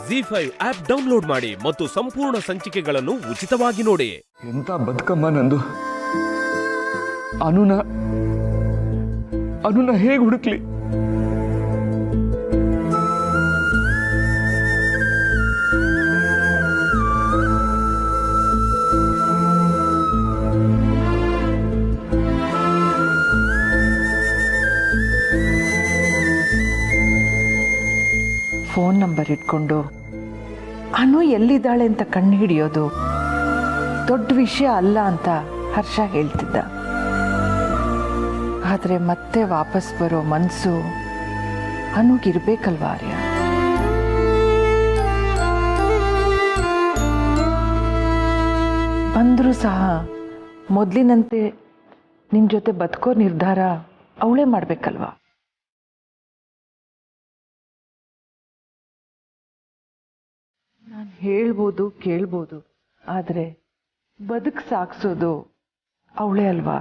ZEE5 app download ಮಾಡಿ ಮತ್ತು ಸಂಪೂರ್ಣ ಸಂಚಿಕೆಗಳನ್ನು ಉಚಿತವಾಗಿ ನೋಡಿ. ಎಂತ ಬದುಕಮ್ಮ ನಂದು. ಅನುನ ಹೇಗೆ ಹುಡುಕ್ಲಿ? ಫೋನ್ ನಂಬರ್ ಇಟ್ಕೊಂಡು ಅನು ಎಲ್ಲಿದ್ದಾಳೆ ಅಂತ ಕಂಡು ಹಿಡಿಯೋದು ದೊಡ್ಡ ವಿಷಯ ಅಲ್ಲ ಅಂತ ಹರ್ಷ ಹೇಳ್ತಿದ್ದ. ಆದರೆ ಮತ್ತೆ ವಾಪಸ್ ಬರೋ ಮನಸ್ಸು ಅನುಗಿರ್ಬೇಕಲ್ವಾ ಆರ್ಯ? ಬಂದರೂ ಸಹ ಮೊದಲಿನಂತೆ ನಿನ್ನ ಜೊತೆ ಬದುಕೋ ನಿರ್ಧಾರ ಅವಳೇ ಮಾಡಬೇಕಲ್ವಾ? ನಾನು ಹೇಳ್ಬೋದು ಕೇಳ್ಬೋದು, ಆದರೆ ಬದುಕು ಸಾಗಿಸೋದು ಅವಳೇ ಅಲ್ವಾ?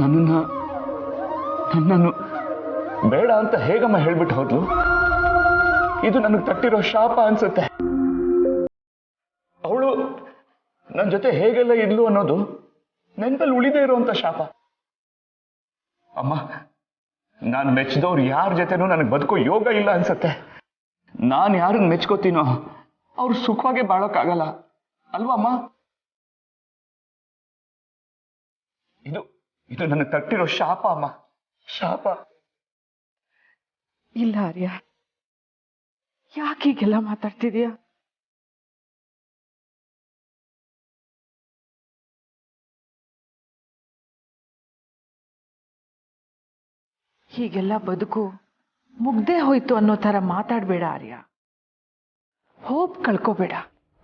ನನ್ನನ್ನು ಬೇಡ ಅಂತ ಹೇಗಮ್ಮ ಹೇಳ್ಬಿಟ್ಟು ಹೋದ್ಲು? ಇದು ನನಗೆ ತಟ್ಟಿರೋ ಶಾಪ ಅನ್ಸುತ್ತೆ. ಅವಳು ನನ್ನ ಜೊತೆ ಹೇಗೆಲ್ಲ ಇದ್ಲು ಅನ್ನೋದು ನೆನಪಲ್ಲಿ ಉಳಿದೇ ಇರುವಂತ ಶಾಪ. ಅಮ್ಮ, ನಾನು ಮೆಚ್ಚಿದವ್ರು ಯಾರ ಜೊತೆನೂ ನನಗೆ ಬದುಕೋ ಯೋಗ ಇಲ್ಲ ಅನ್ಸತ್ತೆ. ನಾನು ಯಾರನ್ನ ಮೆಚ್ಕೋತೀನೋ ಅವ್ರು ಸುಖವಾಗಿ ಬಾಳೋಕ್ಕಾಗಲ್ಲ ಅಲ್ವಾ ಅಮ್ಮ? ಇದು ನನಗೆ ತಟ್ಟಿರೋ ಶಾಪ ಅಮ್ಮ, ಶಾಪ. ಇಲ್ಲ ಆರ್ಯ, ಯಾಕೆ ಹೀಗೆಲ್ಲ ಮಾತಾಡ್ತಿದೀಯ? ಹೀಗೆಲ್ಲ ಬದುಕು ಮುಗ್ದೇ ಹೋಯ್ತು ಅನ್ನೋ ಥರ ಮಾತಾಡಬೇಡ ಆರ್ಯ. ಹೋಪ್ ಕಳ್ಕೋಬೇಡ.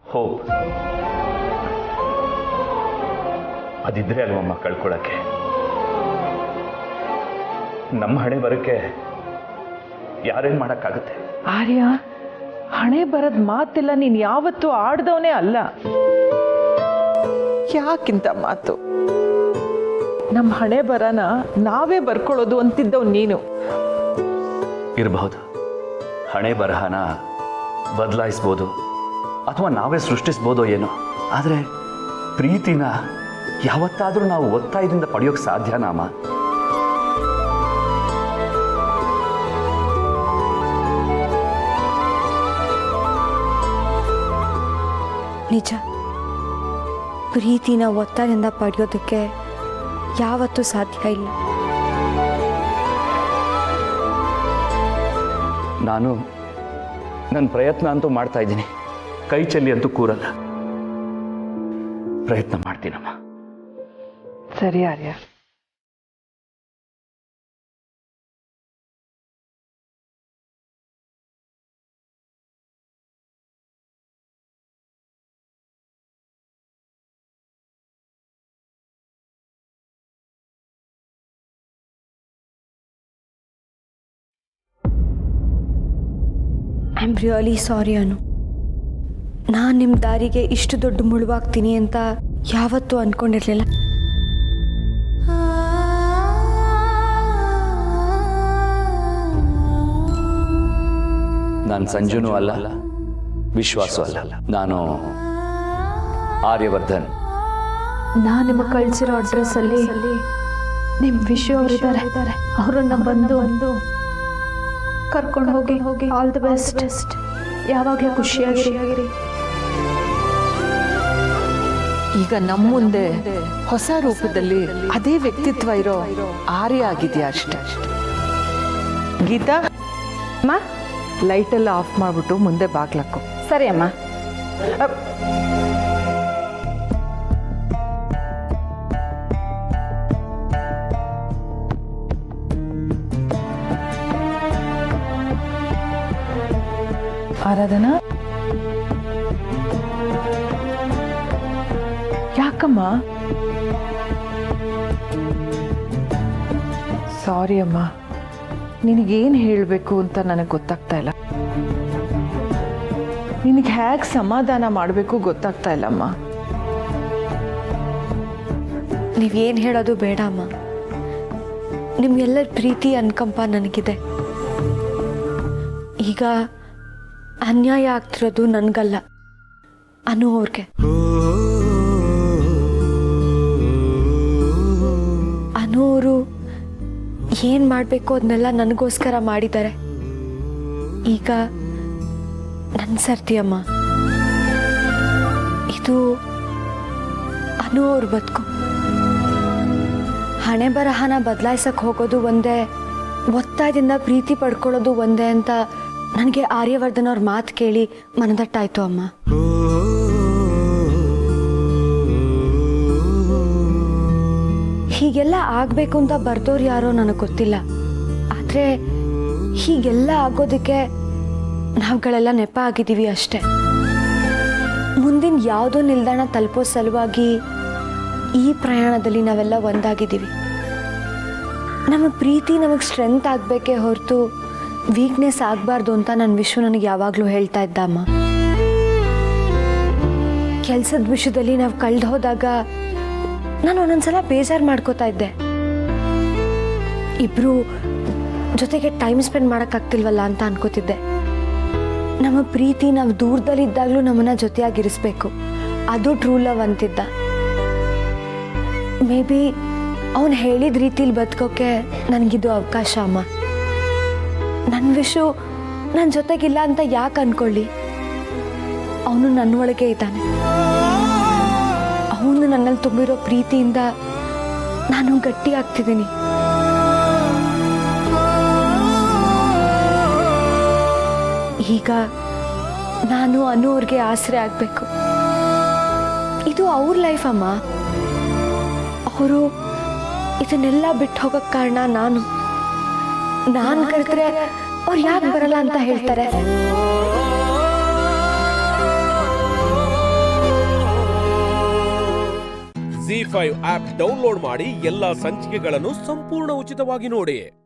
ಹೋಪ್ ಅದಿದ್ರೆ ಅಲ್ವಮ್ಮ ಕಳ್ಕೊಳಕ್ಕೆ. ನಮ್ಮ ಹಣೆ ಬರಕ್ಕೆ ಯಾರೇನ್ ಮಾಡಕ್ಕಾಗುತ್ತೆ? ಆರ್ಯ, ಹಣೆ ಬರದ್ ಮಾತೆಲ್ಲ ನೀನ್ ಯಾವತ್ತೂ ಆಡ್ದವನೇ ಅಲ್ಲ. ಯಾಕಿಂತ ಮಾತು? ನಮ್ಮ ಹಣೆ ಬರನ ನಾವೇ ಬರ್ಕೊಳ್ಳೋದು ಅಂತಿದ್ದವ್ ನೀನು. ಇರಬಹುದು, ಹಣೆ ಬರಹನ ಬದಲಾಯಿಸ್ಬೋದು ಅಥವಾ ನಾವೇ ಸೃಷ್ಟಿಸ್ಬೋದೋ ಏನೋ. ಆದರೆ ಪ್ರೀತಿನ ಯಾವತ್ತಾದರೂ ನಾವು ಒತ್ತಾಯದಿಂದ ಪಡೆಯೋಕೆ ಸಾಧ್ಯನಾ ಅಮ್ಮ? ನಿಜ, ಪ್ರೀತಿನ ಒತ್ತಡದಿಂದ ಪಡೆಯೋದಕ್ಕೆ ಯಾವತ್ತೂ ಸಾಧ್ಯ ಇಲ್ಲ. ನಾನು ನನ್ನ ಪ್ರಯತ್ನ ಅಂತೂ ಮಾಡ್ತಾ ಇದ್ದೀನಿ, ಕೈ ಚೆಲ್ಲಿ ಅಂತೂ ಕೂರಲ್ಲ. ಪ್ರಯತ್ನ ಮಾಡ್ತೀನಮ್ಮ. ಸರಿ ಆರ್ಯ. ಐ ಆಮ್ ರಿಯಲಿ ಸಾರಿ ಅನು. ನಾನು ನಿಮ್ಮ ದಾರಿಗೆ ಇಷ್ಟು ದೊಡ್ಡ ಮುಳುವಾಗ್ತೀನಿ ಅಂತ ಯಾವತ್ತೂ ಅಂದ್ಕೊಂಡಿರಲಿಲ್ಲ. ನಾನು ಸಂಜುನೂ ಅಲ್ಲ, ವಿಶ್ವಾಸೂ ಅಲ್ಲ. ನಾನು ಆರ್ಯವರ್ಧನ್. ನಾನು ನಿಮಗೆ ಕಳಿಸಿರೋ ಅಡ್ರೆಸ್ಸಲ್ಲಿ ನಿಮ್ಮ ವಿಷಯ ಅವರಿದ್ದಾರೆ. ಅವರನ್ನ ಬಂದು ಕರ್ಕೊಂಡು ಹೋಗಿ. All the best. ಯಾವಾಗಲೂ ಖುಷಿಯಾಗಿರಿ. ಈಗ ನಮ್ಮ ಮುಂದೆ ಹೊಸ ರೂಪದಲ್ಲಿ ಅದೇ ವ್ಯಕ್ತಿತ್ವ ಇರೋ ಆರ್ಯ ಆಗಿದೆಯಾ ಅಷ್ಟೇ. ಗೀತಾ, ಲೈಟೆಲ್ಲ ಆಫ್ ಮಾಡಿಬಿಟ್ಟು ಮುಂದೆ ಬಾಗ್ಲಾಕು. ಸರಿ ಅಮ್ಮ. ಆರಾಧನಾ, ಯಾಕಮ್ಮ? ಸಾರಿ ಅಮ್ಮ, ನಿನಗೇನು ಹೇಳಬೇಕು ಅಂತ ನನಗೆ ಗೊತ್ತಾಗ್ತಾ ಇಲ್ಲ. ನಿನಗೆ ಹೇಗೆ ಸಮಾಧಾನ ಮಾಡಬೇಕು ಗೊತ್ತಾಗ್ತಾ ಇಲ್ಲಮ್ಮ. ನೀವೇನು ಹೇಳೋದು ಬೇಡ ಅಮ್ಮ. ನಿಮ್ಗೆಲ್ಲರ ಪ್ರೀತಿ ಅನುಕಂಪ ನನಗಿದೆ. ಈಗ ಅನ್ಯಾಯ ಆಗ್ತಿರೋದು ನನಗಲ್ಲ, ಅನು ಅವ್ರಿಗೆ. ಅನು ಅವರು ಏನು ಮಾಡಬೇಕು ಅದನ್ನೆಲ್ಲ ನನಗೋಸ್ಕರ ಮಾಡಿದ್ದಾರೆ. ಈಗ ನನ್ನ ಸರ್ತಿ ಅಮ್ಮ. ಇದು ಅನು ಅವ್ರ ಬದುಕು. ಹಣೆ ಬರಹನ ಬದಲಾಯಿಸಕ್ಕೆ ಹೋಗೋದು ಒಂದೇ, ಒತ್ತಾಯದಿಂದ ಪ್ರೀತಿ ಪಡ್ಕೊಳ್ಳೋದು ಒಂದೇ ಅಂತ ನನಗೆ ಆರ್ಯವರ್ಧನ್ ಅವ್ರ ಮಾತು ಕೇಳಿ ಮನದಟ್ಟಾಯ್ತು ಅಮ್ಮ. ಹೀಗೆಲ್ಲ ಆಗಬೇಕು ಅಂತ ಬರ್ದವ್ರು ಯಾರೋ ನನಗೆ ಗೊತ್ತಿಲ್ಲ. ಆದರೆ ಹೀಗೆಲ್ಲ ಆಗೋದಕ್ಕೆ ನಾವುಗಳೆಲ್ಲ ನೆಪ ಆಗಿದ್ದೀವಿ ಅಷ್ಟೆ. ಮುಂದಿನ ಯಾವುದೋ ನಿಲ್ದಾಣ ತಲುಪೋ ಸಲುವಾಗಿ ಈ ಪ್ರಯಾಣದಲ್ಲಿ ನಾವೆಲ್ಲ ಒಂದಾಗಿದ್ದೀವಿ. ನಮ್ಮ ಪ್ರೀತಿ ನಮಗೆ ಸ್ಟ್ರೆಂತ್ ಆಗಬೇಕೇ ಹೊರತು ವೀಕ್ನೆಸ್ ಆಗಬಾರ್ದು ಅಂತ ನನ್ನ ವಿಶ್ವ ನನಗೆ ಯಾವಾಗಲೂ ಹೇಳ್ತಾ ಇದ್ದ ಅಮ್ಮ. ಕೆಲಸದ ವಿಷಯದಲ್ಲಿ ನಾವು ಕಳೆದು ಹೋದಾಗ ನಾನು ಒಂದೊಂದ್ಸಲ ಬೇಜಾರು ಮಾಡ್ಕೋತಾ ಇದ್ದೆ. ಇಬ್ಬರು ಜೊತೆಗೆ ಟೈಮ್ ಸ್ಪೆಂಡ್ ಮಾಡೋಕ್ಕಾಗ್ತಿಲ್ವಲ್ಲ ಅಂತ ಅನ್ಕೋತಿದ್ದೆ. ನಮ್ಮ ಪ್ರೀತಿ ನಾವು ದೂರದಲ್ಲಿದ್ದಾಗಲೂ ನಮ್ಮನ್ನ ಜೊತೆಯಾಗಿರಿಸ್ಬೇಕು, ಅದು ಟ್ರೂ ಲವ್ ಅಂತಿದ್ದ. ಮೇ ಬಿ ಅವನು ಹೇಳಿದ ರೀತಿಲಿ ಬದುಕೋಕೆ ನನಗಿದು ಅವಕಾಶ ಅಮ್ಮ. ನನ್ನ ವಿಷು ನನ್ನ ಜೊತೆಗಿಲ್ಲ ಅಂತ ಯಾಕೆ ಅನ್ಕೊಳ್ಳಿ, ಅವನು ನನ್ನ ಒಳಗೆ ಇದ್ದಾನೆ. ಅವನು ನನ್ನಲ್ಲಿ ತುಂಬಿರೋ ಪ್ರೀತಿಯಿಂದ ನಾನು ಗಟ್ಟಿ ಆಗ್ತಿದ್ದೀನಿ. ಈಗ ನಾನು ಅನು ಅವ್ರಿಗೆ ಆಸರೆ ಆಗಬೇಕು. ಇದು ಅವ್ರ ಲೈಫ್ ಅಮ್ಮ. ಅವರು ಇದನ್ನೆಲ್ಲ ಬಿಟ್ಟು ಹೋಗಕ್ಕೆ ಕಾರಣ ನಾನು ಕರೆದ್ರೆ ಅವ್ರು ಯಾಕೆ ಬರಲ್ಲ ಅಂತ ಹೇಳ್ತಾರೆ. ZEE5 ಆಪ್ ಡೌನ್ಲೋಡ್ ಮಾಡಿ ಎಲ್ಲಾ ಸಂಚಿಕೆಗಳನ್ನು ಸಂಪೂರ್ಣ ಉಚಿತವಾಗಿ ನೋಡಿ.